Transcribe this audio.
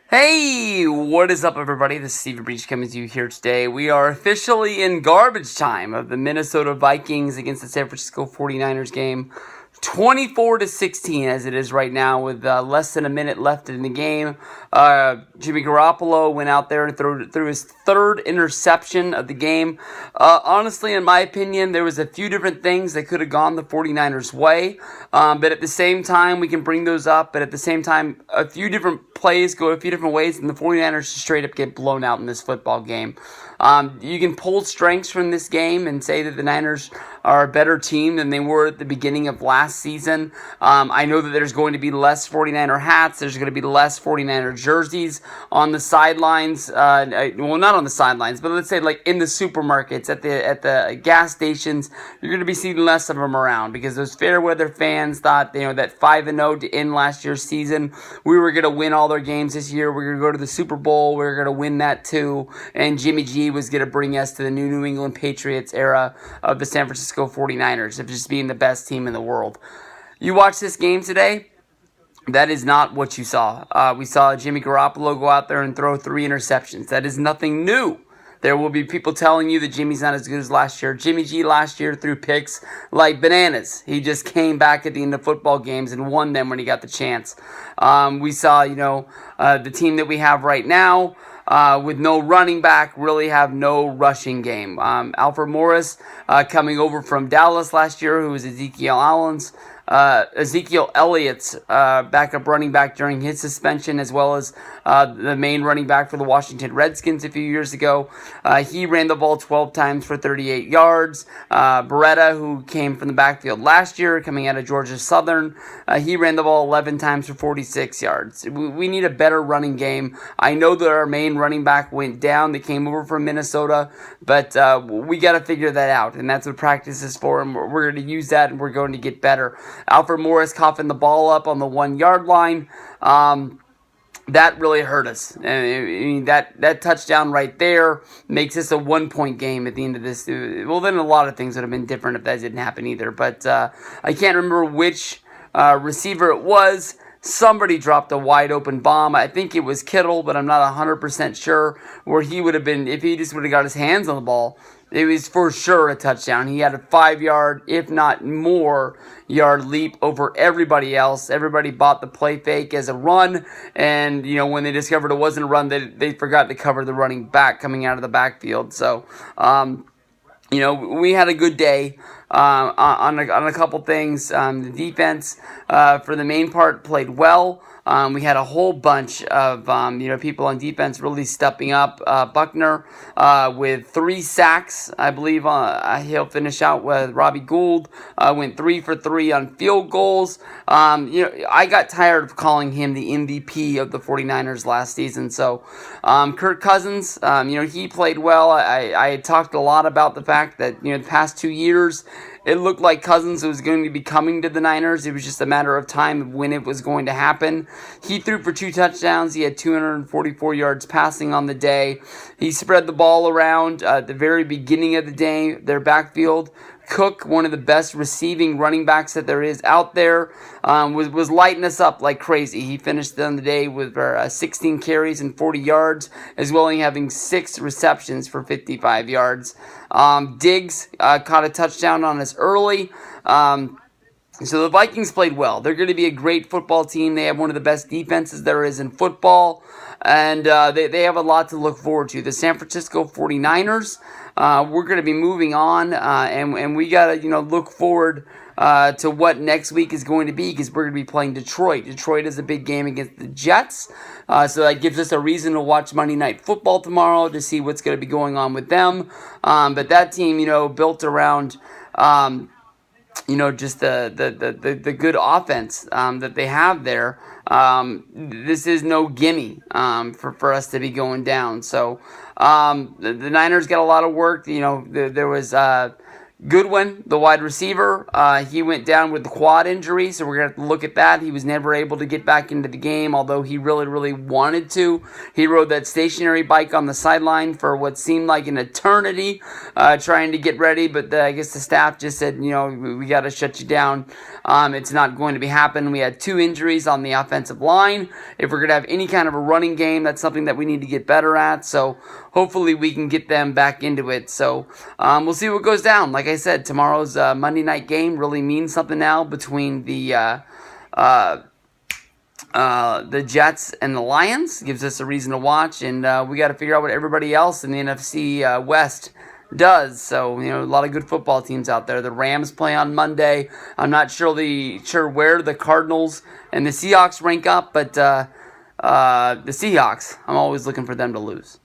Hey, what is up, everybody? This is Stevie Breach coming to you here today. We are officially in garbage time of the Minnesota Vikings against the San Francisco 49ers game. 24-16 as it is right now with less than a minute left in the game. Jimmy Garoppolo went out there and threw his third interception of the game. Honestly, in my opinion, there was a few different things that could have gone the 49ers' way. But at the same time, we can bring those up. But at the same time, a few different plays go a few different ways, and the 49ers just straight up get blown out in this football game. You can pull strengths from this game and say that the Niners are a better team than they were at the beginning of last season. I know that there's going to be less 49er hats. There's going to be less 49er jerseys on the sidelines. Well, not on the sidelines, but let's say like in the supermarkets, at the gas stations. You're going to be seeing less of them around because those fair weather fans thought that 5-0 to end last year's season, we were going to win all their games this year. We're going to go to the Super Bowl. We're going to win that too. And Jimmy G was going to bring us to the New England Patriots era of the San Francisco 49ers of just being the best team in the world. You watch this game today, that is not what you saw. We saw Jimmy Garoppolo go out there and throw 3 interceptions. That is nothing new. There will be people telling you that Jimmy's not as good as last year. Jimmy G last year threw picks like bananas. He just came back at the end of football games and won them when he got the chance. We saw, the team that we have right now, with no running back, really have no rushing game. Alfred Morris coming over from Dallas last year, who was Ezekiel Elliott's backup running back during his suspension, as well as the main running back for the Washington Redskins a few years ago. He ran the ball 12 times for 38 yards. Beretta, who came from the backfield last year, coming out of Georgia Southern, he ran the ball 11 times for 46 yards. We need a better running game. I know that our main running back went down. They came over from Minnesota, but we got to figure that out, and that's what practice is for, and we're going to use that, and we're going to get better. Alfred Morris coughing the ball up on the 1-yard line. That really hurt us. I mean, that touchdown right there makes this a 1-point game at the end of this. Well, then a lot of things would have been different if that didn't happen either. But I can't remember which receiver it was. Somebody dropped a wide open bomb. I think it was Kittle, but I'm not 100% sure where he would have been if he just would have got his hands on the ball. It was for sure a touchdown. He had a 5-yard, if not more, yard leap over everybody else. Everybody bought the play fake as a run, and when they discovered it wasn't a run, they forgot to cover the running back coming out of the backfield. So, we had a good day on a couple things. The defense, for the main part, played well. We had a whole bunch of people on defense really stepping up. Buckner with 3 sacks, I believe. He'll finish out with Robbie Gould. Went 3 for 3 on field goals. I got tired of calling him the MVP of the 49ers last season. So Kirk Cousins, he played well. I had talked a lot about the fact that the past 2 years, it looked like Cousins was going to be coming to the Niners. It was just a matter of time of when it was going to happen. He threw for 2 touchdowns. He had 244 yards passing on the day. He spread the ball around at the very beginning of the day, their backfield. Cook, one of the best receiving running backs that there is out there, was lighting us up like crazy. He finished on the day with 16 carries and 40 yards, as well as having 6 receptions for 55 yards. Diggs caught a touchdown on us early. So the Vikings played well. They're going to be a great football team. They have one of the best defenses there is in football, and they have a lot to look forward to. The San Francisco 49ers, we're going to be moving on, and we got to look forward to what next week is going to be, because we're going to be playing Detroit. Detroit is a big game against the Jets, so that gives us a reason to watch Monday Night Football tomorrow to see what's going to be going on with them. But that team, built around just the good offense that they have there. This is no gimme for us to be going down. So the Niners got a lot of work. There was Goodwin, the wide receiver, he went down with the quad injury, so we're going to have to look at that. He was never able to get back into the game, although he really, really wanted to. He rode that stationary bike on the sideline for what seemed like an eternity, trying to get ready, but I guess the staff just said, we got to shut you down. It's not going to be happening. We had 2 injuries on the offensive line. If we're going to have any kind of a running game, that's something that we need to get better at, so hopefully we can get them back into it. So we'll see what goes down. Like I said, tomorrow's Monday night game really means something now between the Jets and the Lions. Gives us a reason to watch, and we got to figure out what everybody else in the NFC West does. So, a lot of good football teams out there. The Rams play on Monday. I'm not sure where the Cardinals and the Seahawks rank up, but the Seahawks, I'm always looking for them to lose.